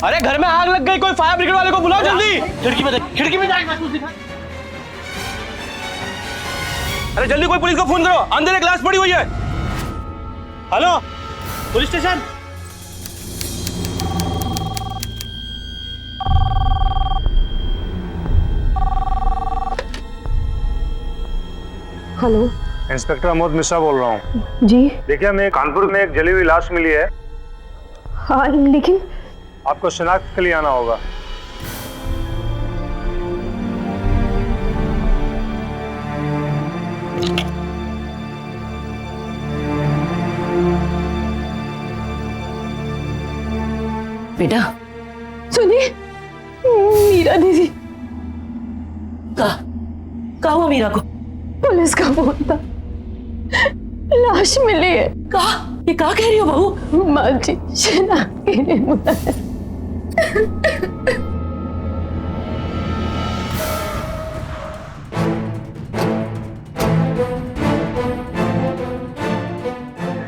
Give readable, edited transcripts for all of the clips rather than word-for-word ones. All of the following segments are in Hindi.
अरे घर में आग लग गई, कोई फायर ब्रिगेड वाले को बुलाओ जल्दी। खिड़की में जाएगा। अरे जल्दी कोई पुलिस को फोन करो, अंदर एक लाश पड़ी हुई है। Hello police station. Hello, inspector Amod Mishra बोल रहा हूँ। जी। देखिए, हमें कानपुर में एक जली हुई लाश मिली है। हाँ, लेकिन आपको शिनाख्त के लिए आना होगा। बेटा सुनिए, मीरा दीदी। कहा हुआ मीरा को? पुलिस का फोन था, लाश मिली है। ये कहा कह रही हो बहू? माँ जी शिनाख्त के लिए बुलाया।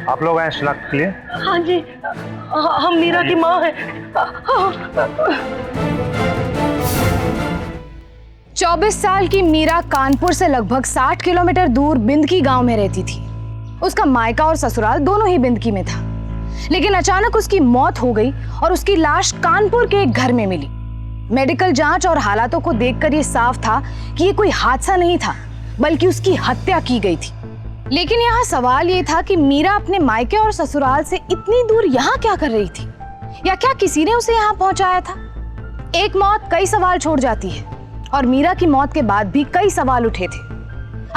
आप लोग आए शिनाख्त के लिए? हाँ जी, हम मीरा की माँ है। 24 साल की मीरा कानपुर से लगभग 60 किलोमीटर दूर बिंदकी गांव में रहती थी। उसका मायका और ससुराल दोनों ही बिंदकी में था, लेकिन अचानक उसकी मौत हो गई और उसकी लाश कानपुर के एक घर में मिली। मेडिकल जांच और हालातों को देखकर यह साफ था कि यह कोई हादसा नहीं था, बल्कि उसकी हत्या की गई थी। लेकिन यहाँ सवाल ये था कि मीरा अपने मायके और ससुराल से इतनी दूर यहाँ क्या कर रही थी, या क्या किसी ने उसे यहाँ पहुंचाया था? एक मौत कई सवाल छोड़ जाती है, और मीरा की मौत के बाद भी कई सवाल उठे थे।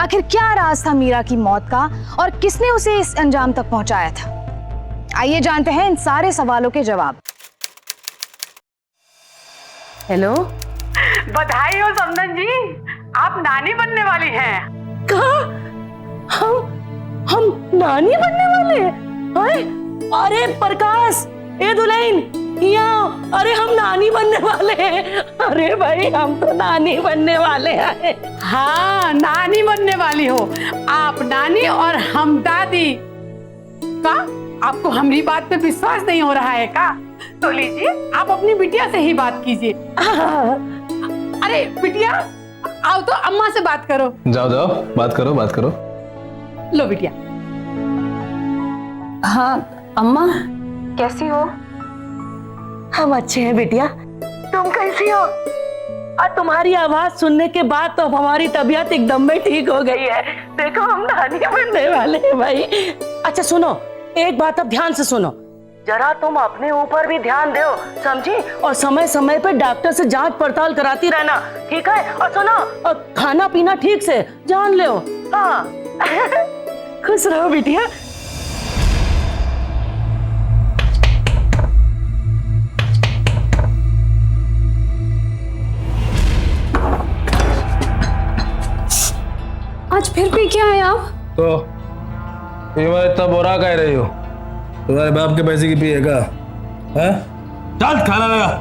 आखिर क्या राज था मीरा की मौत का, और किसने उसे इस अंजाम तक पहुंचाया था? आइए जानते हैं इन सारे सवालों के जवाब। हेलो, बधाई हो समदन जी, आप नानी बनने वाली हैं। कहा हम नानी बनने वाले हैं? अरे प्रकाश, ए दुल्हन यहाँ, अरे हम नानी बनने वाले हैं। अरे भाई, हम तो नानी बनने वाले हैं। हाँ, नानी बनने वाली हो आप, नानी और हम दादी। का आपको हमारी बात पे विश्वास नहीं हो रहा है का? तो लीजिए, आप अपनी बिटिया से ही बात कीजिए। अरे बिटिया, आओ तो अम्मा से बात करो। जाओ बात करो। लो बिटिया। हाँ अम्मा, कैसी हो? हम अच्छे हैं बिटिया, तुम कैसी हो? और तुम्हारी आवाज सुनने के बाद तो हमारी तबीयत एकदम में ठीक हो गई है। देखो, हम नानी बनने वाले हैं भाई। अच्छा सुनो, एक बात अब ध्यान से सुनो, जरा तुम अपने ऊपर भी ध्यान दो, समझी? और समय समय पे डॉक्टर से जांच पड़ताल कराती रहना, ठीक है? और सुनो, और खाना पीना ठीक से जान लो। हाँ खुश रहो बिटिया। आज फिर पी के आए आप? तो ये बात इतना बोरा कह रही हो? तुम्हारे बाप के पैसे की पिएगा? हैं? चल खाना लगा।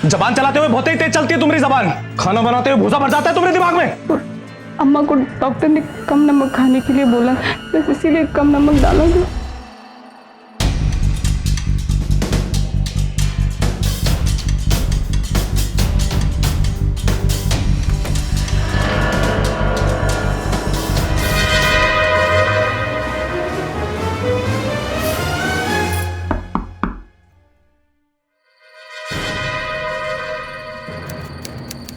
जबान चलाते हुए बहुत ही तेज चलती है तुम्हारी जबान। खाना बनाते हुए भूसा भर जाता है तुम्हारे दिमाग में। अम्मा को डॉक्टर ने कम नमक खाने के लिए बोला, बस इसीलिए कम नमक डालोगे।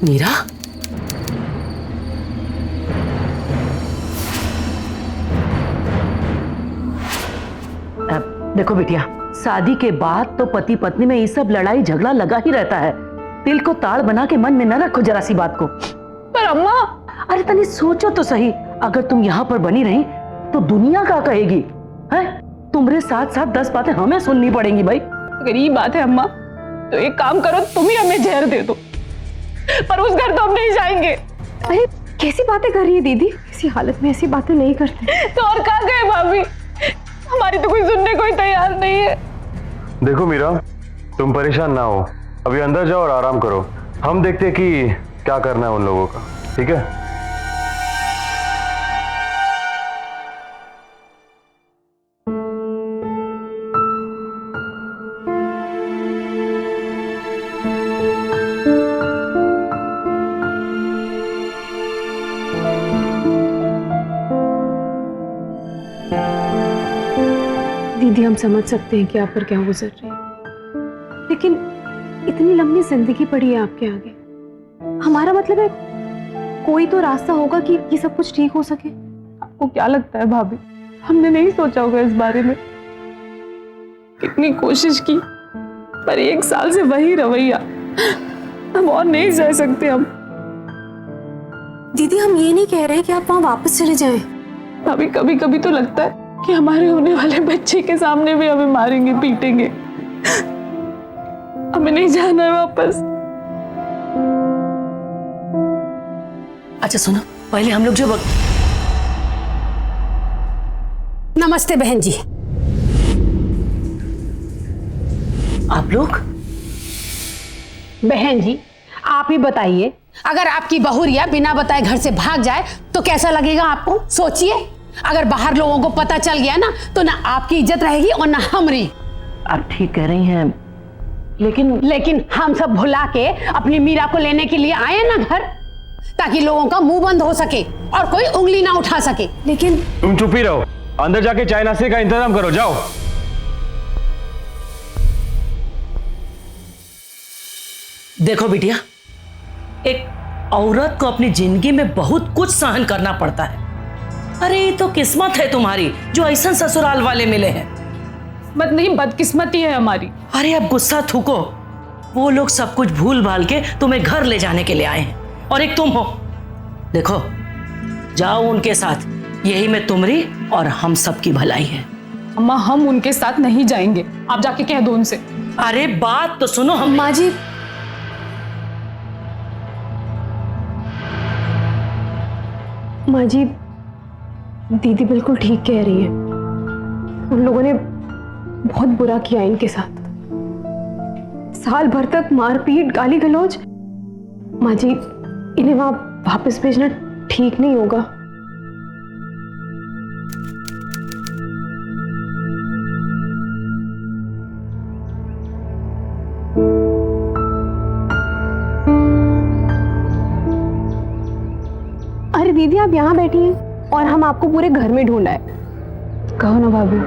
मीरा, देखो बिटिया, शादी के बाद तो पति पत्नी में ये सब लड़ाई झगड़ा लगा ही रहता है। दिल को ताड़ बना के मन में न रखो जरा सी बात को। पर अम्मा, अरे तनी सोचो तो सही, अगर तुम यहाँ पर बनी रही तो दुनिया क्या कहेगी? है तुम्हारे साथ साथ 10 बातें हमें सुननी पड़ेंगी भाई। अगर ये बात है अम्मा तो एक काम करो, तुम ही हमें जहर दे दो, पर उस घर तो हम नहीं जाएंगे। अरे कैसी बातें कर रही है दीदी, किसी हालत में ऐसी बातें नहीं करते। तो और कहाँ गए भाभी, हमारी तो कोई सुनने कोई तैयार नहीं है। देखो मीरा, तुम परेशान ना हो, अभी अंदर जाओ और आराम करो। हम देखते हैं कि क्या करना है उन लोगों का, ठीक है? दीदी हम समझ सकते हैं कि आप पर क्या गुजर रही है, लेकिन इतनी लंबी जिंदगी पड़ी है आपके आगे। हमारा मतलब है कोई तो रास्ता होगा कि ये सब कुछ ठीक हो सके। आपको क्या लगता है भाभी, हमने नहीं सोचा होगा इस बारे में? कितनी कोशिश की, पर 1 साल से वही रवैया, हम और नहीं जा सकते। हम दीदी हम ये नहीं कह रहे कि आप वहाँ वापस चले जाएं। भाभी कभी कभी तो लगता है कि हमारे होने वाले बच्चे के सामने भी हमें मारेंगे पीटेंगे। हमें नहीं जाना है वापस। अच्छा सुनो, पहले हम लोग जो नमस्ते बहन जी। आप लोग बहन जी आप ही बताइए, अगर आपकी बहुरिया बिना बताए घर से भाग जाए तो कैसा लगेगा आपको? सोचिए, अगर बाहर लोगों को पता चल गया ना तो ना आपकी इज्जत रहेगी और ना हमारी। आप ठीक कह रही हैं, लेकिन हम सब भुला के अपनी मीरा को लेने के लिए आए ना घर, ताकि लोगों का मुंह बंद हो सके और कोई उंगली ना उठा सके। लेकिन तुम चुप ही रहो, अंदर जाके चाय नाश्ते का इंतजाम करो, जाओ। देखो बिटिया, एक औरत को अपनी जिंदगी में बहुत कुछ सहन करना पड़ता है। अरे ये तो किस्मत है तुम्हारी जो ऐसा ससुराल वाले मिले हैं। मत नहीं, बदकिस्मती है हमारी। अरे अब गुस्सा थूको, वो लोग सब कुछ भूल भाल के तुम्हें घर ले जाने के लिए आए हैं, और एक तुम हो। देखो जाओ उनके साथ, यही में तुम्हारी और हम सबकी भलाई है। अम्मा हम उनके साथ नहीं जाएंगे, आप जाके कह दो उनसे। अरे बात तो सुनो। हम माँ जी, माँ जी दीदी बिल्कुल ठीक कह रही है। उन लोगों ने बहुत बुरा किया इनके साथ, साल भर तक मारपीट गाली गलौज। माँ जी इन्हें वहां वापस भेजना ठीक नहीं होगा। अरे दीदी आप यहाँ बैठी हैं और हम आपको पूरे घर में ढूंढा है। कहो ना भाभी,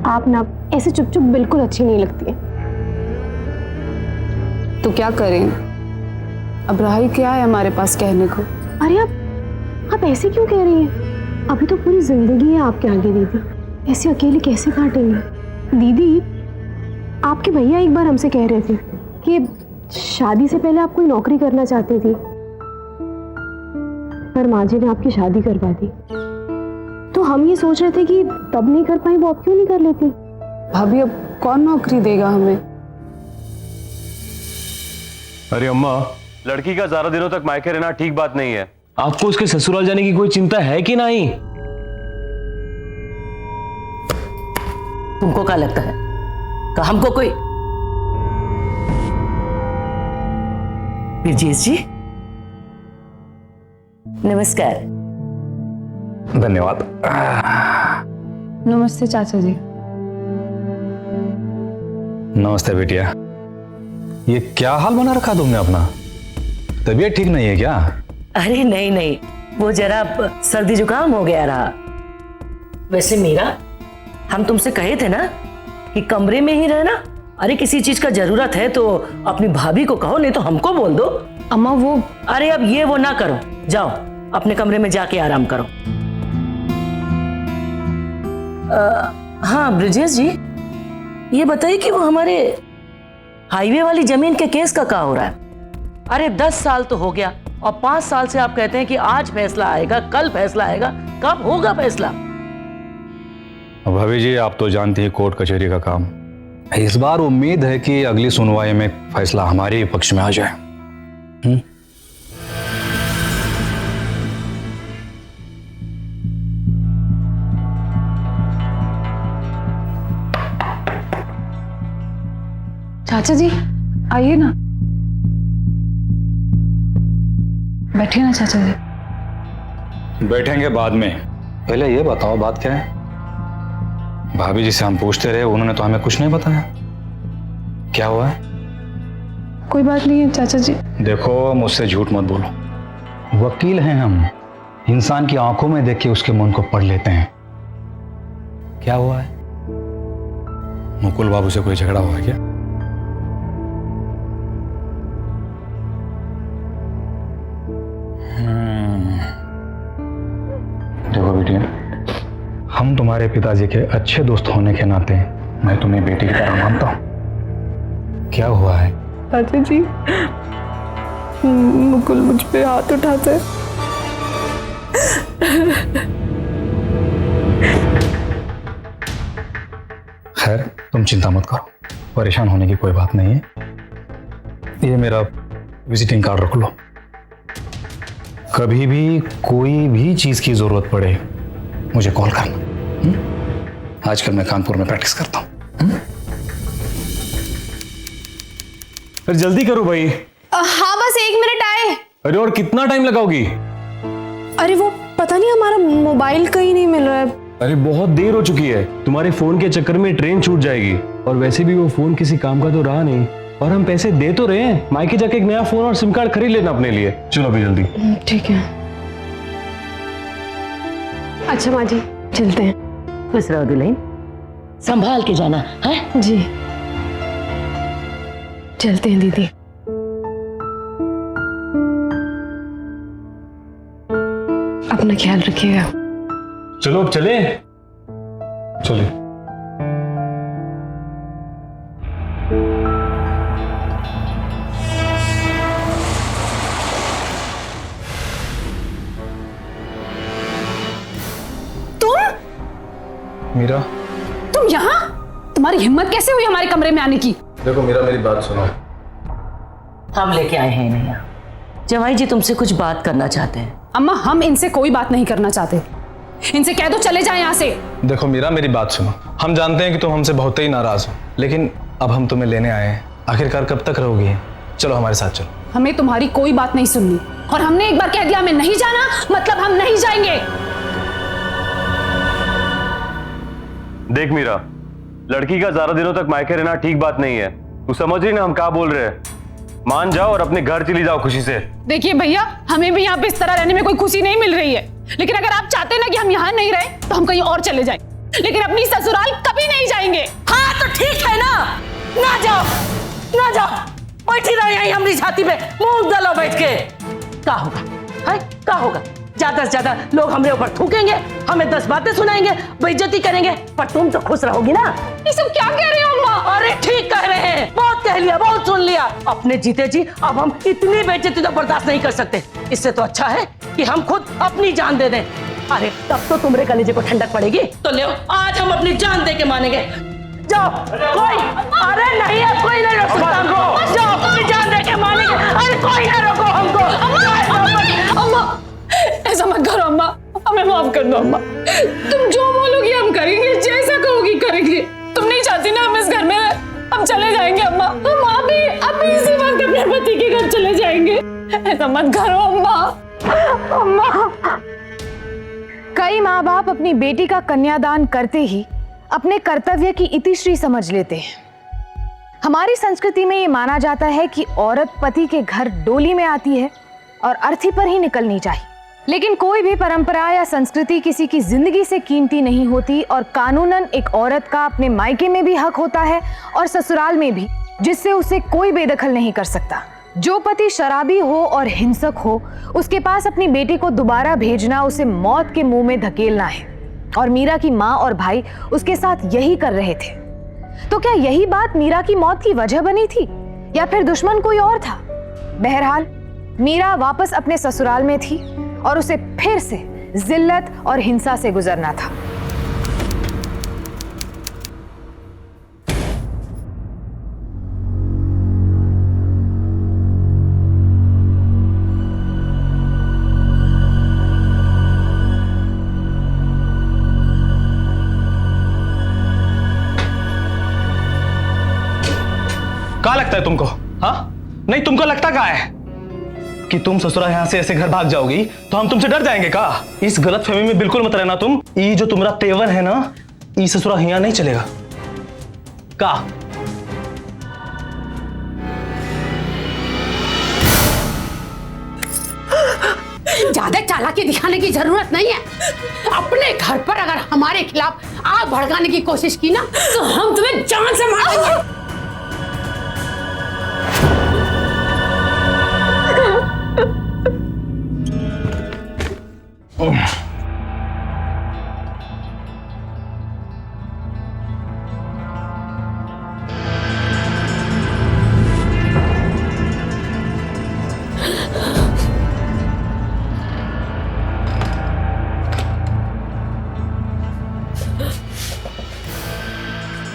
आप ना ऐसे चुप चुप बिल्कुल अच्छी नहीं लगती है। तो क्या करें, अब रहा ही क्या है हमारे पास कहने को। अरे आप ऐसे क्यों कह रही हैं? अभी तो पूरी जिंदगी है आपके आगे दीदी, ऐसे अकेले कैसे काटेंगे? दीदी आपके भैया एक बार हमसे कह रहे थे कि शादी से पहले आप कोई नौकरी करना चाहती थी, पर माँ जी ने आपकी शादी करवा दी। तो हम ये सोच रहे थे कि तब नहीं कर पाई, वो अब क्यों नहीं कर लेती? भाभी अब कौन नौकरी देगा हमें? अरे अम्मा, लड़की का ज्यादा दिनों तक मायके रहना ठीक बात नहीं है। आपको उसके ससुराल जाने की कोई चिंता है कि नहीं? तुमको क्या लगता है कि हमको कोई? ब्रिजेश जी नमस्कार। धन्यवाद। नमस्ते चाचा जी। नमस्ते बेटिया। ये क्या हाल बना रखा तुमने अपना? तबीयत ठीक नहीं है क्या? अरे नहीं नहीं, वो जरा सर्दी जुकाम हो गया रहा। वैसे मीरा, हम तुमसे कहे थे ना कि कमरे में ही रहना। अरे किसी चीज का जरूरत है तो अपनी भाभी को कहो, नहीं तो हमको बोल दो। अम्मा वो, अरे अब ये वो ना करो, जाओ अपने कमरे में जाके आराम करो। हाँ ब्रिजेश जी, ये बताइए कि वो हमारे हाईवे वाली जमीन के केस का क्या हो रहा है? अरे 10 साल तो हो गया और 5 साल से आप कहते हैं कि आज फैसला आएगा, कल फैसला आएगा। कब होगा फैसला? भाभी जी, आप तो जानती हैं कोर्ट कचहरी का काम। इस बार उम्मीद है कि अगली सुनवाई में फैसला हमारे ही पक्ष में आ जाए। चाचा जी आइए ना, बैठिए ना चाचा जी। बैठेंगे बाद में, पहले ये बताओ बात क्या है। भाभी जी से हम पूछते रहे, उन्होंने तो हमें कुछ नहीं बताया। क्या हुआ है? कोई बात नहीं है चाचा जी। देखो, मुझसे झूठ मत बोलो, वकील हैं हम, इंसान की आंखों में देख के उसके मन को पढ़ लेते हैं। क्या हुआ है? मुकुल बाबू से कोई झगड़ा हुआ है क्या? देखो बेटिया, हम तुम्हारे पिताजी के अच्छे दोस्त होने के नाते मैं तुम्हें बेटी की तरह मानता हूं। क्या हुआ है? चाचा जी, मुकुल मुझ पे हाथ उठाते हैं। खैर, तुम चिंता मत करो, परेशान होने की कोई बात नहीं है। ये मेरा विजिटिंग कार्ड रख लो, कभी भी कोई भी चीज की जरूरत पड़े मुझे कॉल करना। आजकल मैं कानपुर में प्रैक्टिस करता हूँ। फिर जल्दी करो भाई। हाँ बस 1 मिनट आए। अरे और कितना टाइम लगाओगी? अरे वो पता नहीं, हमारा मोबाइल कहीं नहीं मिल रहा है। अरे बहुत देर हो चुकी है, तुम्हारे फोन के चक्कर में ट्रेन छूट जाएगी। और वैसे भी वो फोन किसी काम का तो रहा नहीं, और हम पैसे दे तो रहे हैं। मायके जाके एक नया फोन और सिम कार्ड खरीद लेना अपने लिए। चलो अभी जल्दी। ठीक है। अच्छा माँ जी, चलते हैं। खुश रहो दुल्हन, संभाल के जाना है जी। चलते हैं दीदी। अपना ख्याल रखिएगा। चलो अब चले। चलिए। मीरा, तुम यहाँ? तुम्हारी हिम्मत कैसे हुई हमारे कमरे में आने की? देखो मीरा, मेरी बात सुनो। हम लेके आए हैं इन्हें यहाँ। जवाई जी तुमसे कुछ बात करना चाहते हैं। अम्मा, हम इनसे कोई बात नहीं करना चाहते, इनसे कह दो चले जाएं यहाँ से। देखो मीरा, मेरी बात सुनो। हम जानते हैं कि तुम हमसे बहुत ही नाराज हो, लेकिन अब हम तुम्हें लेने आए हैं। आखिरकार कब तक रहोगी? चलो हमारे साथ चलो। हमें तुम्हारी कोई बात नहीं सुननी, और हमने एक बार कह दिया हमें नहीं जाना, मतलब हम नहीं जाएंगे। देख मीरा, लड़की का ज्यादा दिनों तक मायके रहना ठीक बात नहीं है। तू समझ रही ना हम क्या बोल रहे हैं? मान जाओ और अपने घर चली जाओ खुशी से। देखिए भैया, हमें भी यहाँ पे इस तरह रहने में कोई खुशी नहीं मिल रही है, लेकिन अगर आप चाहते ना कि हम यहाँ नहीं रहे तो हम कहीं और चले जाएं, लेकिन अपनी ससुराल कभी नहीं जाएंगे। हाँ तो ठीक है ना, ना जाओ ना जाओ, बैठी रहो यहीं हमारी छाती पे, मुंह डालो बैठ के। क्या होगा है? क्या होगा? ज्यादा से ज्यादा लोग हमारे ऊपर थूकेंगे, हमें 10 बातें सुनाएंगे, बेइज्जती करेंगे, पर तुम तो खुश रहोगी ना। ये सब क्या कह रहे हो अम्मा? अरे ठीक कह रहे हैं, बहुत कह लिया, बहुत सुन लिया। अपने जीते जी अब हम इतनी बेइज्जती तो बर्दाश्त नहीं कर सकते। इससे तो अच्छा है कि हम खुद अपनी जान दे दें। अरे तब तो तुम्हारे कलेजे को ठंडक पड़ेगी। तो ले आज हम अपनी जान दे के मानेंगे। जाओ कोई, अरे नहीं है, कोई नहीं रोक सकता हमको। जाओ अपनी जान दे के मानेंगे। अरे कोई ना रोको हमको। अम्मा ऐसा मत करो अम्मा, हमें माफ कर दो अम्मा। तुम जो बोलोगी हम करेंगे, जैसा कहोगी करेंगे। तुम नहीं चाहती ना हम इस घर में, हम चले जाएंगे अम्मा। हम अभी इसी वक्त अपने पति के घर चले जाएंगे। ऐसा मत करो अम्मा। अम्मा, कई माँ बाप अपनी बेटी का कन्यादान करते ही अपने कर्तव्य की इतिश्री समझ लेते हैं। हमारी संस्कृति में ये माना जाता है कि औरत पति के घर डोली में आती है और अर्थी पर ही निकलनी चाहिए, लेकिन कोई भी परंपरा या संस्कृति किसी की जिंदगी से कीमती नहीं होती, और कानूनन एक औरत का अपने मायके में भी हक होता है और ससुराल में भी, जिससे उसे कोई बेदखल नहीं कर सकता। जो पति शराबी हो और हिंसक हो, उसके पास अपनी बेटी को दोबारा भेजना उसे मौत के मुंह में धकेलना है, और मीरा की माँ और भाई उसके साथ यही कर रहे थे। तो क्या यही बात मीरा की मौत की वजह बनी थी, या फिर दुश्मन कोई और था? बहरहाल मीरा वापस अपने ससुराल में थी और उसे फिर से जिल्लत और हिंसा से गुजरना था। लगता है तुमको? हाँ, नहीं तुमको लगता क्या है कि तुम ससुरा यहाँ से ऐसे घर भाग जाओगी तो हम तुमसे डर जाएंगे का? इस गलत फहमी में बिल्कुल मत रहना तुम। ये जो तुम्हारा तेवर है ना, ये ससुरा यहाँ नहीं चलेगा का? ज्यादा चालाकी दिखाने की जरूरत नहीं है। अपने घर पर अगर हमारे खिलाफ आग भड़काने की कोशिश की ना तो हम तुम्हें जान से मार देंगे।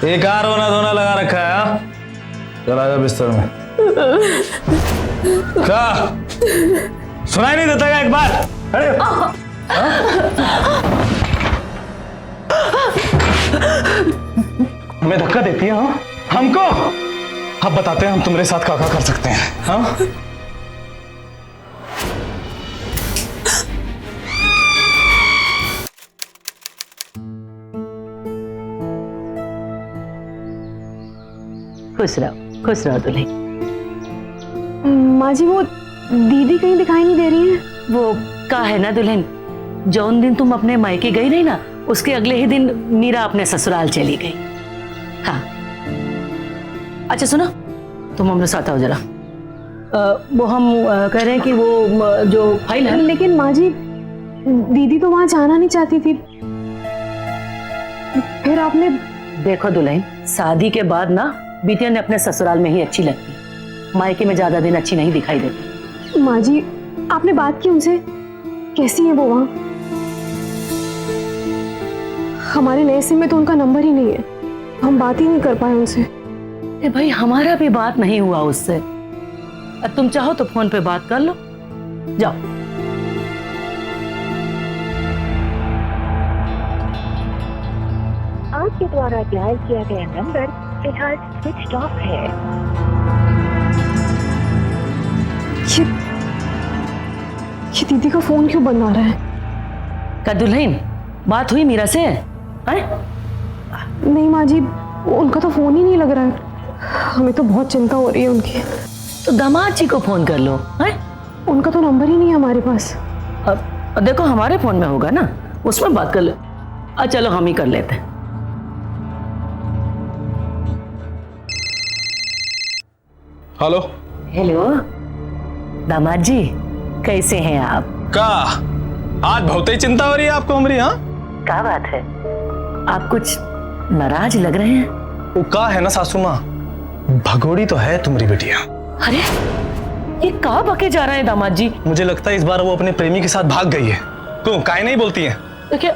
एक और रोना धोना लगा रखा है। हाँ? चला जा बिस्तर में। क्या सुनाई नहीं देता क्या एक बार? अरे हमें धक्का देती है हाँ? हमको अब बताते हैं हम तुम्हारे साथ क्या क्या कर सकते हैं। हाँ? खुश रहो दुल्हन। माँ जी वो दीदी कहीं दिखाई नहीं दे रही है। वो का है ना दुल्हन, जौन दिन तुम अपने मायके गई नहीं ना, उसके अगले ही दिन मीरा अपने ससुराल चली गई। हाँ अच्छा सुनो, तुम हमारे साथ आओ जरा। वो हम कह रहे हैं कि वो जो फाइल है। लेकिन माँ जी दीदी तो वहां जाना नहीं चाहती थी, फिर आपने। देखो दुल्हन, शादी के बाद ना बिटिया ने अपने ससुराल में ही अच्छी लगती, मायके में ज्यादा दिन अच्छी नहीं दिखाई देती। माँ जी आपने बात की उनसे? कैसी है वो वहाँ? हमारे नए सिम में तो उनका नंबर ही नहीं है, हम बात ही नहीं कर पाए उनसे। भाई हमारा भी बात नहीं हुआ उससे। तुम चाहो तो फोन पे बात कर लो, जाओ। आपके द्वारा डायल किया गया नंबर फिलहाल स्विच ऑफ है। ये दीदी का फोन क्यों बंद आ रहा है? क्या दुल्हन बात हुई मीरा से? नहीं माँ जी, उनका तो फोन ही नहीं लग रहा है। हमें तो बहुत चिंता हो रही है उनकी। तो दामाद जी को फोन कर लो। है? उनका तो नंबर ही नहीं है हमारे पास। अब देखो हमारे फोन में होगा ना, उसमें बात कर लो। चलो हम ही कर लेते हैं। हेलो हेलो दामाद जी, कैसे हैं आप? का आज बहुत ही चिंता हो रही है आपको हमारी? हाँ क्या बात है, आप कुछ नाराज लग रहे हैं। वो का है ना सासू माँ, भगोड़ी तो है तुम्हारी बेटिया। अरे ये कहाँ बके जा रहे हैं दामाद जी? मुझे लगता है इस बार वो अपने प्रेमी के साथ भाग गई है। क्यों काहे नहीं बोलती है? देखिए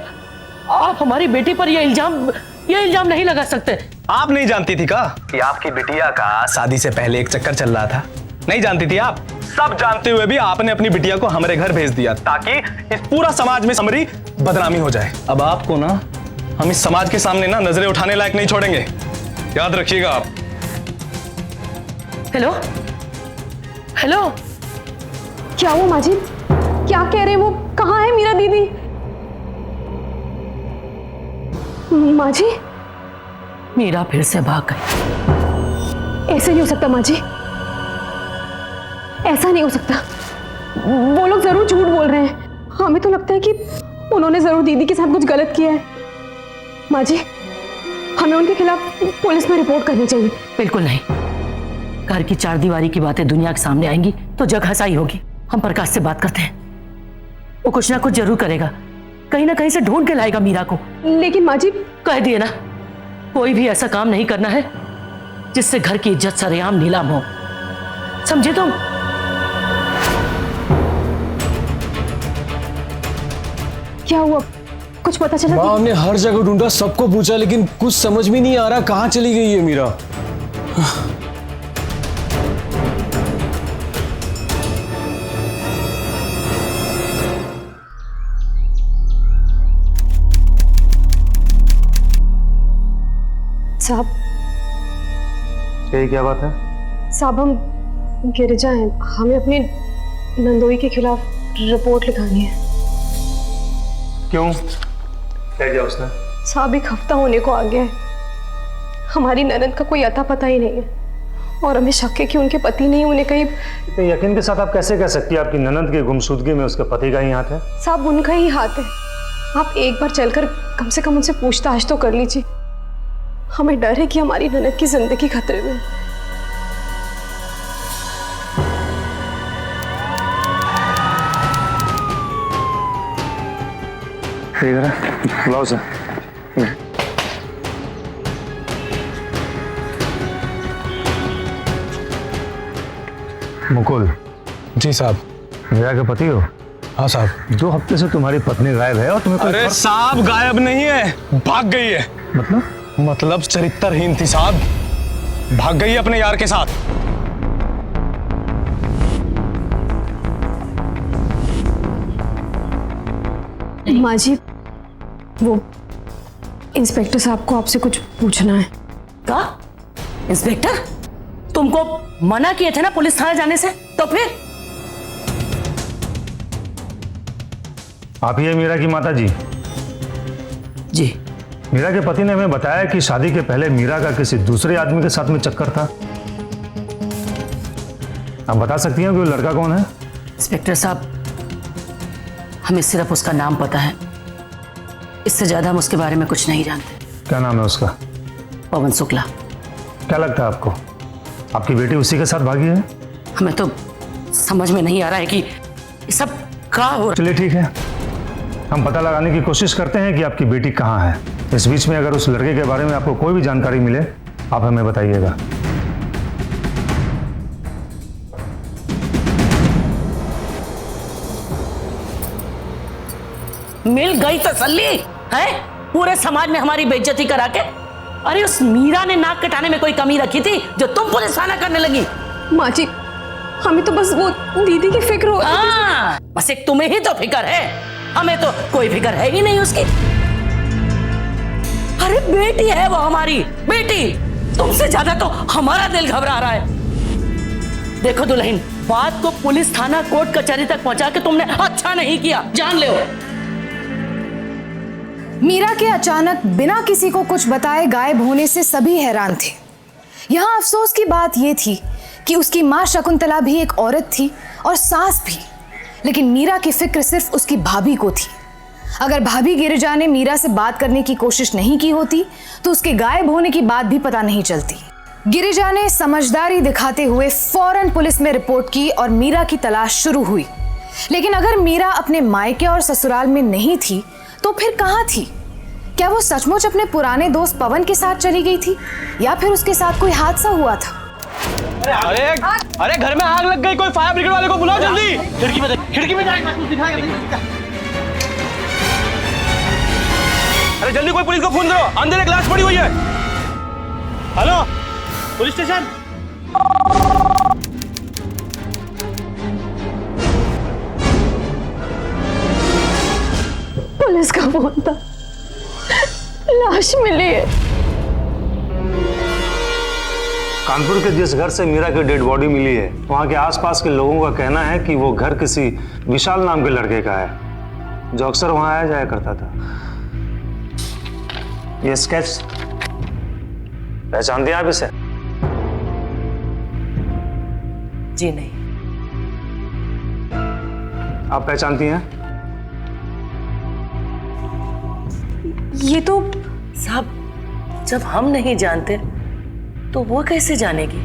आप हमारी बेटी पर ये इल्जाम नहीं लगा सकते। आप नहीं जानती थी का कि आपकी बिटिया का शादी से पहले एक चक्कर चल रहा था? नहीं जानती थी आप? सब जानते हुए भी आपने अपनी बिटिया को हमारे घर भेज दिया ताकि इस पूरा समाज में हमारी बदनामी हो जाए। अब आपको ना हम इस समाज के सामने ना नजरें उठाने लायक नहीं छोड़ेंगे, याद रखिएगा आप। हेलो हेलो, क्या वो माँ जी क्या कह रहे हैं? वो कहाँ है मीरा दीदी? माँ जी मीरा फिर से भाग गई। ऐसे नहीं हो सकता माँ जी, ऐसा नहीं हो सकता। वो लोग जरूर झूठ बोल रहे हैं। हमें तो लगता है कि उन्होंने जरूर दीदी के साथ कुछ गलत किया है। माँ जी हमें उनके खिलाफ पुलिस में रिपोर्ट करनी चाहिए। बिल्कुल नहीं, घर की चार दीवारी की बातें दुनिया के सामने आएंगी तो जग हंसाई होगी। हम प्रकाश से बात करते हैं, वो कुछ ना कुछ जरूर करेगा, कहीं ना कहीं से ढूंढ के लाएगा मीरा को। लेकिन माँ जी कह दिए ना, कोई भी ऐसा काम नहीं करना है जिससे घर की इज्जत सरेआम नीलाम हो, समझे तुम? क्या हुआ, कुछ पता चला? माँ हमने हर जगह ढूंढा, सबको पूछा, लेकिन कुछ समझ में नहीं आ रहा कहाँ चली गई है मीरा। साहब ये क्या बात है? साहब हम गिरिजा हैं, हमें अपनी नंदोई के खिलाफ रिपोर्ट लिखानी है। क्यों, क्या किया उसने? साहब एक हफ्ता होने को आ गया है, हमारी ननद का कोई अता पता ही नहीं है और हमें शक है कि उनके पति नहीं उन्हें कहीं। इतने यकीन के साथ आप कैसे कह सकती है आपकी ननद की गुमशुदगी में उसके पति का ही हाथ है? साहब उनका ही हाथ है, आप एक बार चलकर कम से कम उनसे पूछताछ तो कर लीजिए। हमें डर है कि हमारी ननद की जिंदगी खतरे में है। बुलाओ सर। मुकुल। जी साहब। मीरा के पति हो? हाँ साहब। 2 हफ्ते से तुम्हारी पत्नी गायब है और तुम्हें कोई अरे साहब गायब नहीं है, भाग गई है। मतलब चरित्रहीन थी साहब, भाग गई है अपने यार के साथ। माँ जी, वो इंस्पेक्टर साहब को आपसे कुछ पूछना है। का इंस्पेक्टर, तुमको मना किए थे ना पुलिस थाने जाने से, तो फिर? आप ही है मीरा की माता जी? जी। मीरा के पति ने हमें बताया कि शादी के पहले मीरा का किसी दूसरे आदमी के साथ में चक्कर था। आप बता सकती हैं कि वो लड़का कौन है? इंस्पेक्टर साहब, हमें सिर्फ उसका नाम पता है, इससे ज्यादा हम उसके बारे में कुछ नहीं जानते। क्या नाम है उसका? पवन शुक्ला। क्या लगता है आपको, आपकी बेटी उसी के साथ भागी है? हमें तो समझ में नहीं आ रहा है कि ये सब क्या हो रहा है। चलिए ठीक है, हम पता लगाने की कोशिश करते हैं कि आपकी बेटी कहाँ है। इस बीच में अगर उस लड़के के बारे में आपको कोई भी जानकारी मिले, आप हमें बताइएगा। मिल गई तसल्ली है? पूरे समाज में हमारी बेइज्जती करा के। अरे उस मीरा ने नाक कटाने में कोई कमी रखी थी जो तुम पुलिस थाना करने लगी? माँ जी, हमें तो बस वो दीदी की फिक्र हो रही है। बस एक तुम्हें ही तो फिक्र है, हमें तो कोई फिक्र है ही नहीं उसकी। अरे बेटी है वो हमारी बेटी, तुमसे ज्यादा तो हमारा दिल घबरा रहा है। देखो दुल्हन, बात को पुलिस थाना कोर्ट कचहरी तक पहुंचा के तुमने अच्छा नहीं किया, जान ले। मीरा के अचानक बिना किसी को कुछ बताए गायब होने से सभी हैरान थे। यहाँ अफसोस की बात यह थी कि उसकी माँ शकुंतला भी एक औरत थी और सास भी, लेकिन मीरा की फिक्र सिर्फ उसकी भाभी को थी। अगर भाभी गिरिजा ने मीरा से बात करने की कोशिश नहीं की होती तो उसके गायब होने की बात भी पता नहीं चलती। गिरिजा ने समझदारी दिखाते हुए फौरन पुलिस में रिपोर्ट की और मीरा की तलाश शुरू हुई। लेकिन अगर मीरा अपने मायके और ससुराल में नहीं थी तो फिर कहाँ थी? क्या वो सचमुच अपने पुराने दोस्त पवन के साथ चली गई थी या फिर उसके साथ कोई हादसा हुआ था? अरे घर में आग लग गई, कोई फायर ब्रिगेड वाले को बुलाओ जल्दी। खिड़की में अरे जल्दी कोई पुलिस को फोन करो, अंदर एक लाश पड़ी हुई है। Hello police station. पुलिस का फोन था, लाश मिली है। कानपुर के जिस घर से मीरा की डेड बॉडी मिली है, वहां के आसपास के लोगों का कहना है कि वो घर किसी विशाल नाम के लड़के का है जो अक्सर वहां आया जाया करता था। ये स्केच पहचानते हैं आप इसे? जी नहीं। आप पहचानती हैं? ये तो साहब, जब हम नहीं जानते तो वो कैसे जानेगी?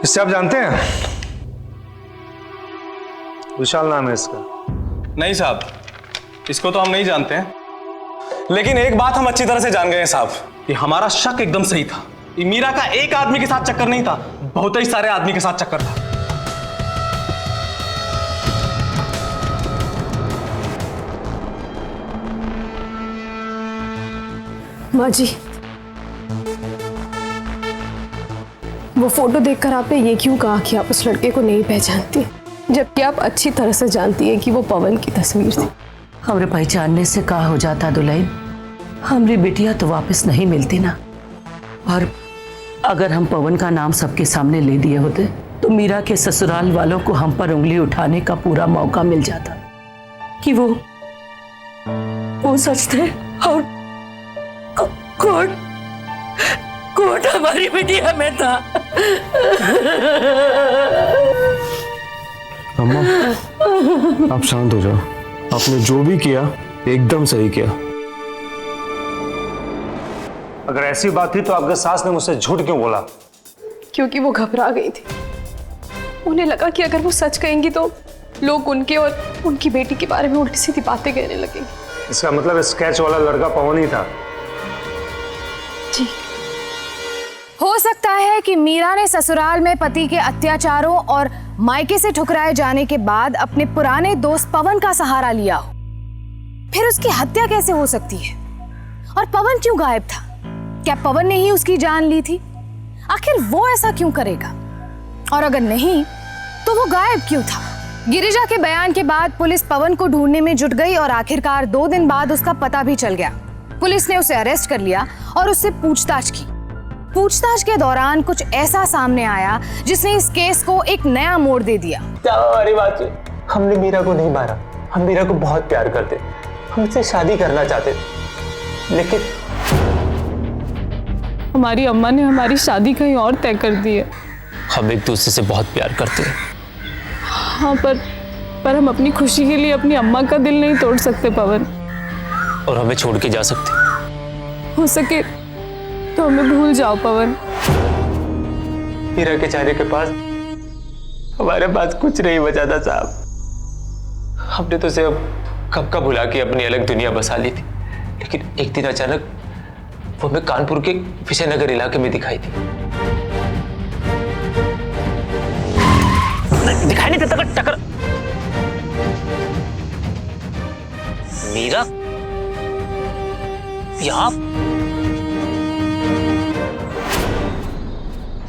इससे आप जानते हैं? विशाल नाम है इसका। नहीं साहब, इसको तो हम नहीं जानते हैं, लेकिन एक बात हम अच्छी तरह से जान गए हैं साहब कि हमारा शक एकदम सही था। ये मीरा का एक आदमी के साथ चक्कर नहीं था, बहुत ही सारे आदमी के साथ चक्कर था। माँ जी, वो फोटो देखकर आपने ये क्यों कहा कि आप उस लड़के को नहीं पहचानती, जबकि आप अच्छी तरह से जानती है कि वो पवन की तस्वीर थी? हमरे पहचानने से का हो जाता दुल्हन, हमारी बिटिया तो वापस नहीं मिलती ना। और अगर हम पवन का नाम सबके सामने ले दिए होते तो मीरा के ससुराल वालों को हम पर उंगली उठाने का पूरा मौका मिल जाता कि वो सच थे और कोर्ट हमारी बिटिया में था। अम्मा, आप शांत हो जाओ। आपने जो भी किया एकदम सही किया। अगर ऐसी बात थी तो आपके सास ने मुझसे झूठ क्यों बोला? क्योंकि वो घबरा गई थी। उन्हें लगा कि अगर वो सच कहेंगी तो लोग उनके और उनकी बेटी के बारे में उल्टी सीधी बातें कहने लगेंगे। इसका मतलब स्केच वाला लड़का पवन ही था? जी। हो सकता है कि मीरा ने ससुराल में पति के अत्याचारों और मायके से ठुकराए जाने के बाद अपने पुराने दोस्त पवन का सहारा लिया हो। फिर उसकी हत्या कैसे हो सकती है? और पवन क्यों गायब था? क्या पवन ने ही उसकी जान ली थी? आखिर वो ऐसा क्यों करेगा? और अगर नहीं तो वो गायब क्यों था? गिरिजा के बयान के बाद पुलिस पवन को ढूंढने में जुट गई और आखिरकार 2 दिन बाद उसका पता भी चल गया। पुलिस ने उसे अरेस्ट कर लिया और उससे पूछताछ की। पूछताछ के दौरान कुछ ऐसा सामने आया जिसने इस केस को एक नया मोड़ दे दिया। हमारी बात, हमने मीरा को नहीं मारा। हम मीरा को बहुत प्यार करते, हम उससे शादी करना चाहते, लेकिन हमारी अम्मा ने हमारी शादी कहीं और तय कर दी है। हम एक दूसरे से बहुत प्यार करते हैं। हाँ, पर हम अपनी खुशी के लिए अपनी अम्मा का दिल नहीं तोड़ सकते पवन। और हमें छोड़ के जा सकते। हो सके तो हमें भूल जाओ पवन। मीरा के चेहरे के पास हमारे पास कुछ नहीं बचा था साहब। हमने तो उसे कब का भुला के अपनी अलग दुनिया बसा ली थी, लेकिन एक दिन अचानक वो हमें कानपुर के विजयनगर इलाके में दिखाई थी। दिखाई नहीं देता टकर। मीरा यहाँ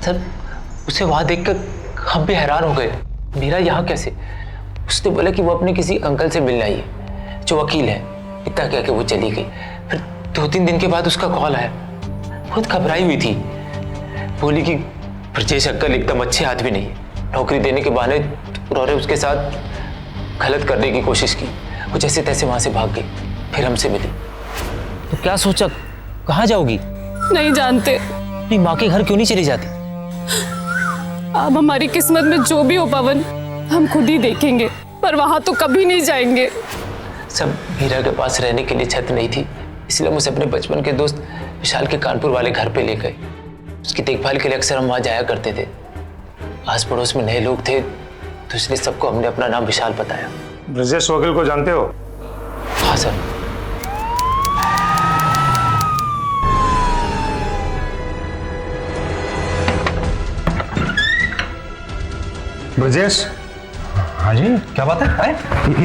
सर, उसे वहां देखकर हम भी हैरान हो गए। मीरा यहाँ कैसे? उसने बोला कि वो अपने किसी अंकल से मिलने आई है जो वकील है। इतना कह के वो चली गई। फिर 2-3 दिन के बाद उसका कॉल आया। बहुत घबराई हुई थी। बोली कि ब्रजेश अंकल एकदम अच्छे आदमी नहीं है, नौकरी देने के बहाने उन्होंने उसके साथ गलत करने की कोशिश की। वो जैसे तैसे वहां से भाग गई, फिर हमसे मिली। तो क्या सोचा, कहाँ जाओगी? नहीं जानते। अपनी माँ के घर क्यों नहीं चली जाती? अब हमारी किस्मत में जो भी हो पवन, हम खुद ही देखेंगे, पर वहां तो कभी नहीं जाएंगे। सब मीरा के पास रहने के लिए छत नहीं थी, इसलिए हम उसे अपने बचपन के दोस्त विशाल के कानपुर वाले घर पे ले गए। उसकी देखभाल के लिए अक्सर हम वहाँ जाया करते थे। आस पड़ोस में नए लोग थे तो इसलिए सबको हमने अपना नाम विशाल बताया। ब्रजेश वकील को जानते हो? हाँ सर। ब्रजेश? हाँ जी, क्या बात है?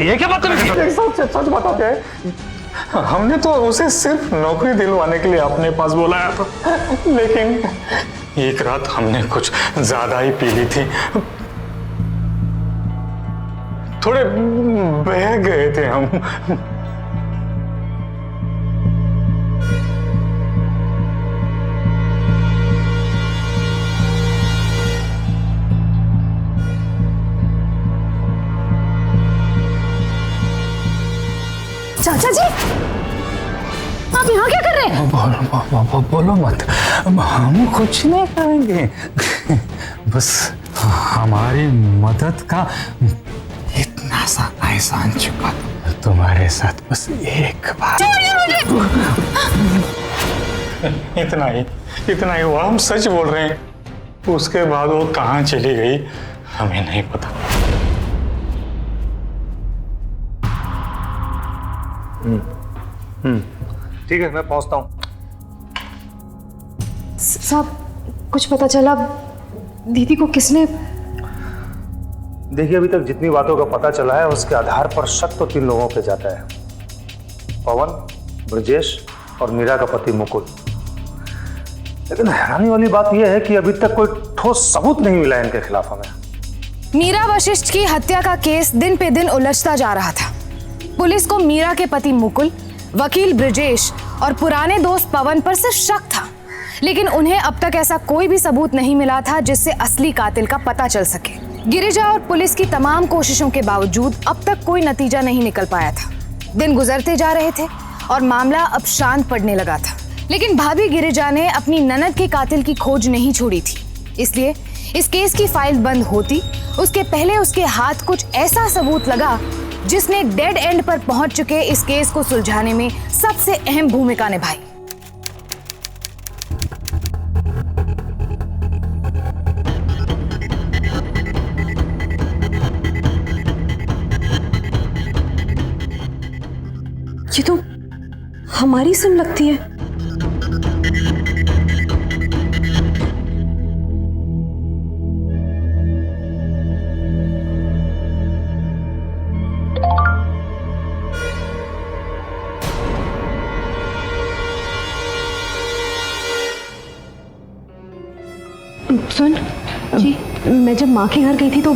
ये क्या बात है? सच बताते हैं। हमने तो उसे सिर्फ नौकरी दिलवाने के लिए अपने पास बुलाया था, लेकिन एक रात हमने कुछ ज्यादा ही पी ली थी। थोड़े बह गए थे हम। चाचा जी, आप यहाँ क्या कर रहे हैं? बोलो मत, हम कुछ नहीं करेंगे। बस हमारी मदद का इतना सा एहसान चुका तुम्हारे साथ, बस एक बार। इतना ही हुआ। हम सच बोल रहे हैं। उसके बाद वो कहाँ चली गई हमें नहीं पता। ठीक है, मैं पहुंचता हूँ। साहब, कुछ पता चला दीदी को किसने? देखिए, अभी तक जितनी बातों का पता चला है उसके आधार पर शक तो 3 लोगों पे जाता है। पवन, ब्रजेश और मीरा का पति मुकुल। लेकिन हैरानी वाली बात यह है कि अभी तक कोई ठोस सबूत नहीं मिला इनके खिलाफ हमें। मीरा वशिष्ठ की हत्या का केस दिन पे दिन उलझता जा रहा था। पुलिस को मीरा के पति मुकुल, वकील ब्रजेश और पुराने दोस्त पवन पर सिर्फ शक था, लेकिन उन्हें अब तक ऐसा कोई भी सबूत नहीं मिला था जिससे असली कातिल का पता चल सके। गिरिजा और पुलिस की तमाम कोशिशों के बावजूद अब तक कोई नतीजा नहीं निकल पाया था। दिन गुजरते जा रहे थे और मामला अब शांत पड़ने लगा था, लेकिन भाभी गिरिजा ने अपनी ननद के कातिल की खोज नहीं छोड़ी थी। इसलिए इस केस की फाइल बंद होती उसके पहले उसके हाथ कुछ ऐसा सबूत लगा जिसने डेड एंड पर पहुंच चुके इस केस को सुलझाने में सबसे अहम भूमिका निभाई। ये तो हमारी सिम लगती है। सुन जी, मैं जब माँ के घर गई थी तो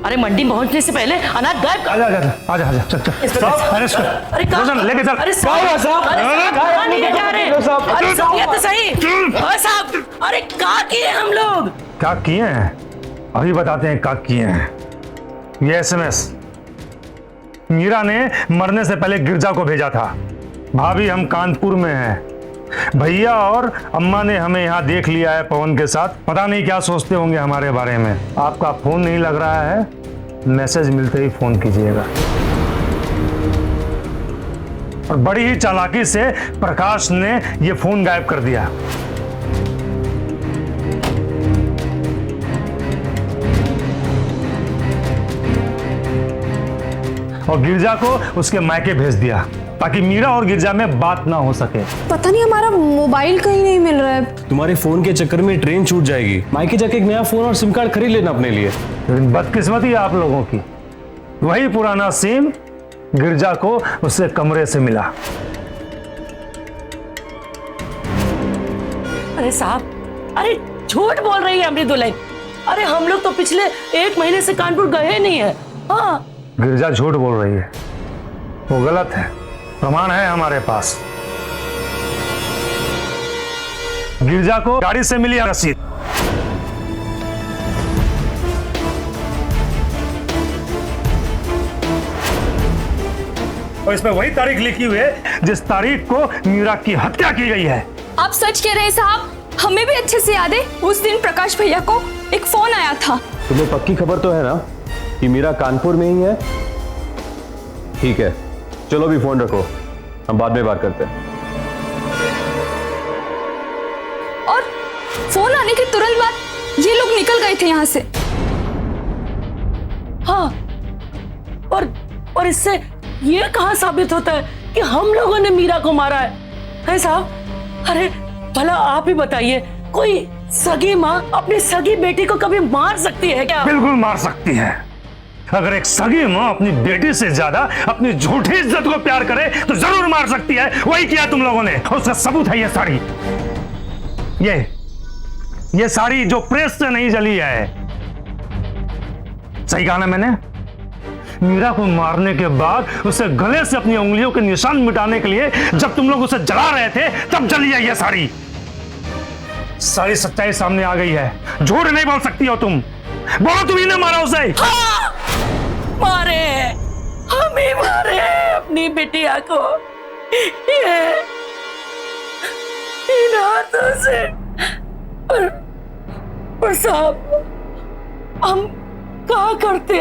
अरे मंडी पहुंचने से पहले अनाज गायब। आजा आजा आजा आजा चल चल अरेस्ट कर। अरे रोशन लेके चल। अरे साहब, कहाँ लेके जा रहे? अरे साहब ये तो सही। अरे साहब, अरे क्या किए हम लोग? क्या किए हैं अभी बताते हैं। क्या किए हैं? ये एसएमएस मीरा ने मरने से पहले गिरजा को भेजा था। भाभी हम कानपुर में हैं, भैया और अम्मा ने हमें यहाँ देख लिया है पवन के साथ। पता नहीं क्या सोचते होंगे हमारे बारे में। आपका फोन नहीं लग रहा है, मैसेज मिलते ही फोन कीजिएगा। और बड़ी ही चालाकी से प्रकाश ने ये फोन गायब कर दिया। और गिरजा को उसके मायके भेज दिया ताकि मीरा और गिरजा में बात ना हो सके। पता नहीं हमारा मोबाइल कहीं नहीं मिल रहा है। तुम्हारे फोन के चक्कर में ट्रेन छूट जाएगी। मायके जाके एक नया फोन और सिम कार्ड खरीद लेना अपने लिए। लेकिन बदकिस्मती है आप लोगों की, वही पुराना सिम गिरजा को उससे कमरे से मिला। अरे साहब, अरे झूठ बोल रही है अपनी दुल्हन। अरे हम लोग तो पिछले 1 महीने से कानपुर गए नहीं है। हाँ, गिरजा झूठ बोल रही है, वो गलत है। प्रमाण है हमारे पास। गिरजा को गाड़ी से मिली रसीद। और इसमें वही तारीख लिखी हुई है जिस तारीख को मीरा की हत्या की गई है। आप सच कह रहे हैं साहब, हमें भी अच्छे से याद है उस दिन प्रकाश भैया को एक फोन आया था। तुम्हें पक्की खबर तो है ना कि मीरा कानपुर में ही है? ठीक है, चलो भी फोन रखो, हम बाद में बात करते हैं। और फोन आने के तुरंत बाद ये लोग निकल गए थे यहाँ से। हाँ, और इससे ये कहाँ साबित होता है कि हम लोगों ने मीरा को मारा है साहब? अरे भला आप ही बताइए, कोई सगी माँ अपनी सगी बेटी को कभी मार सकती है क्या? बिल्कुल मार सकती है। अगर एक सगी माँ अपनी बेटी से ज्यादा अपनी झूठी इज्जत को प्यार करे तो जरूर मार सकती है। वही किया तुम लोगों ने। और उसका सबूत है ये साड़ी। ये साड़ी जो प्रेस से नहीं जली है। सही कहा ना मैंने? मीरा को मारने के बाद उसे गले से अपनी उंगलियों के निशान मिटाने के लिए जब तुम लोग उसे जला रहे थे तब जली है ये साड़ी। सारी सच्चाई सामने आ गई है। झूठ नहीं बोल सकती हो तुम। बोलो तुम ही ने मारा उसे। हाँ, मारे, हम ही मारे अपनी बिटिया को। ये इन हाथों से। और साहब, हम क्या करते?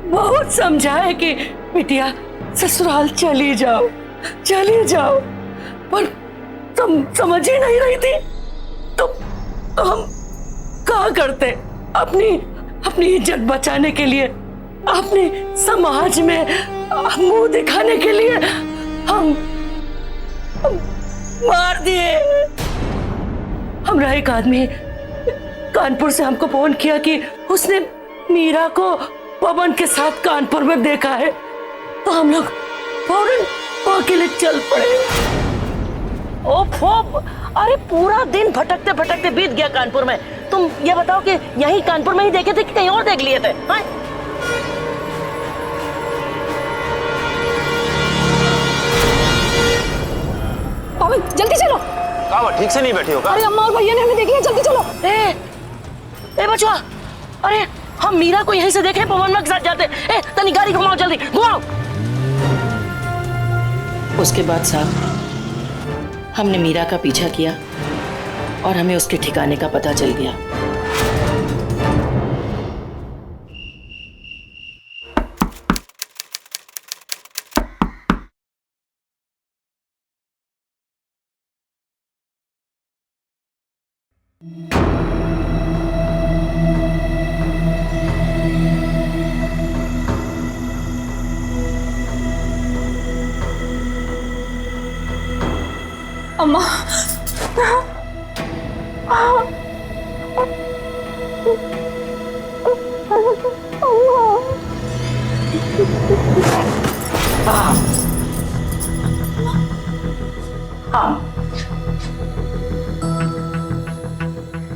बहुत समझाए कि बिटिया ससुराल चली जाओ, पर तुम समझ ही नहीं रही थी। तो हम क्या करते? अपनी इज्जत बचाने के लिए, अपने समाज में मुंह दिखाने के लिए हम मार दिए। हमरा एक आदमी कानपुर से हमको फोन किया कि उसने मीरा को पवन के साथ कानपुर में देखा है, तो हम लोग फौरन वहां के लिए चल पड़े। ओफो, अरे पूरा दिन भटकते भटकते बीत गया कानपुर में। तुम ये बताओ कि यही कानपुर में ही देखे थे कि कहीं और देख लिए थे? हाँ? पवन जल्दी चलो। कहाँ ठीक से नहीं बैठी हो? अरे अम्मा और भैया ने हमें देख लिया, जल्दी चलो। ए बचवा, अरे हम मीरा को यहीं से देखे पवन के साथ जाते। तनी गाड़ी घुमाओ, जल्दी घुमाओ। उसके बाद साहब हमने मीरा का पीछा किया और हमें उसके ठिकाने का पता चल गया। अम्मा, हाँ,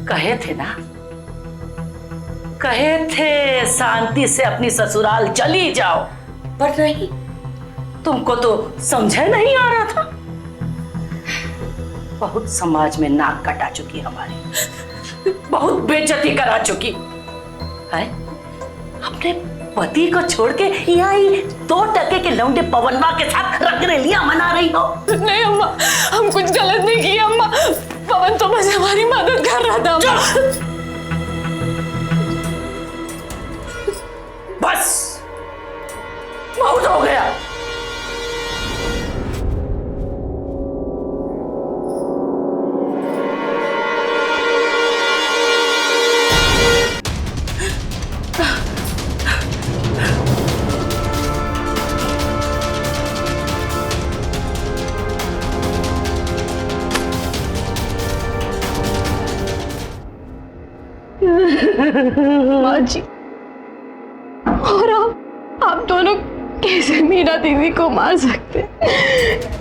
कहे थे ना, कहे थे शांति से अपनी ससुराल चली जाओ, पर नहीं, तुमको तो समझे नहीं आ रहा था। बहुत समाज में नाक कटा चुकी हमारी, बहुत बेइज्जती करा चुकी है। अपने पति को छोड़ के यहाँ ही 2 टके के लौंडे पवनवा के साथ रखने लिया मना रही हो। नहीं अम्मा, हम कुछ गलत नहीं किया अम्मा। पवन तो बस हमारी मदद कर रहा था अम्मा। बस बहुत हो गया। माँ जी, और आप दोनों कैसे मीरा दीदी को मार सकते?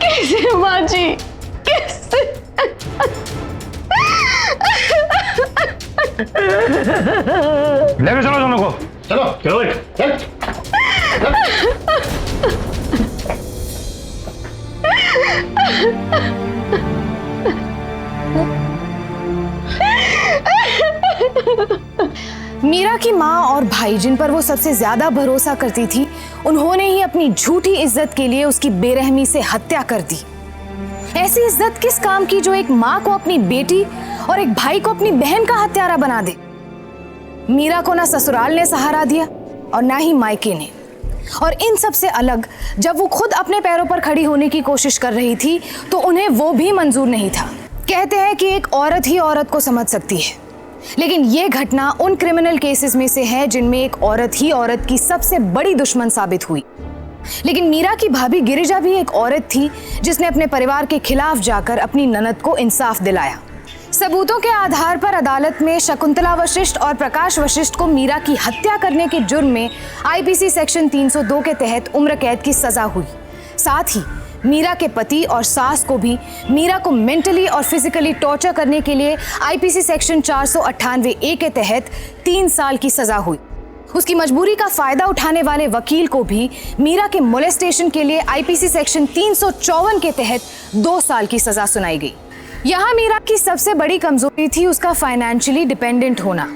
कैसे माँ जी, कैसे? लेके चलो दोनों को, चलो चलो चल। मीरा की माँ और भाई जिन पर वो सबसे ज्यादा भरोसा करती थी, उन्होंने ही अपनी झूठी इज्जत के लिए उसकी बेरहमी से हत्या कर दी। ऐसी इज्जत किस काम की जो एक माँ को अपनी बेटी और एक भाई को अपनी बहन का हत्यारा बना दे। मीरा को ना ससुराल ने सहारा दिया और ना ही मायके ने। और इन सब से अलग जब वो खुद अपने पैरों पर खड़ी होने की कोशिश कर रही थी तो उन्हें वो भी मंजूर नहीं था। कहते हैं कि एक औरत ही औरत को समझ सकती है, लेकिन ये घटना उन क्रिमिनल केसेस में से है जिनमें एक औरत ही औरत की सबसे बड़ी दुश्मन साबित हुई। लेकिन मीरा की भाभी गिरिजा भी एक औरत थी जिसने अपने परिवार के खिलाफ जाकर अपनी ननद को इंसाफ दिलाया। सबूतों के आधार पर अदालत में शकुंतला वशिष्ठ और प्रकाश वशिष्ठ को मीरा की हत्या करने के जुर्म में आईपीसी सेक्शन 302 के तहत उम्र कैद की सजा हुई। साथ ही मीरा के पति और सास को भी मीरा को मेंटली और फिजिकली टॉर्चर करने के लिए आईपीसी सेक्शन 498 के तहत 3 साल की सजा हुई। उसकी मजबूरी का फायदा उठाने वाले वकील को भी मीरा के मोलेस्टेशन के लिए आईपीसी सेक्शन 354 के तहत 2 साल की सजा सुनाई गई। यहाँ मीरा की सबसे बड़ी कमजोरी थी उसका फाइनेंशियली डिपेंडेंट होना।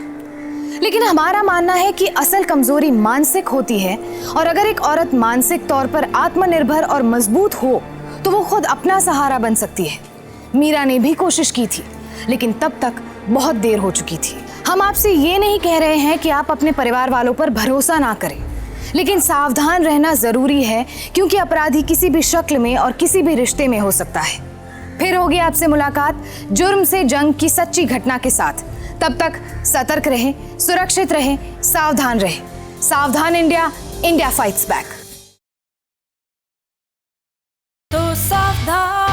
लेकिन हमारा मानना है कि असल कमजोरी मानसिक होती है, और अगर एक औरत मानसिक तौर पर आत्मनिर्भर और मजबूत हो तो वो खुद अपना सहारा बन सकती है। मीरा ने भी कोशिश की थी, लेकिन तब तक बहुत देर हो चुकी थी। हम आपसे ये नहीं कह रहे हैं कि आप अपने परिवार वालों पर भरोसा ना करें, लेकिन सावधान रहना जरूरी है, क्योंकि अपराधी किसी भी शक्ल में और किसी भी रिश्ते में हो सकता है। फिर होगी आपसे मुलाकात जुर्म से जंग की सच्ची घटना के साथ। तब तक सतर्क रहें, सुरक्षित रहें, सावधान रहें। सावधान इंडिया, इंडिया फाइट्स बैक। तो सावधान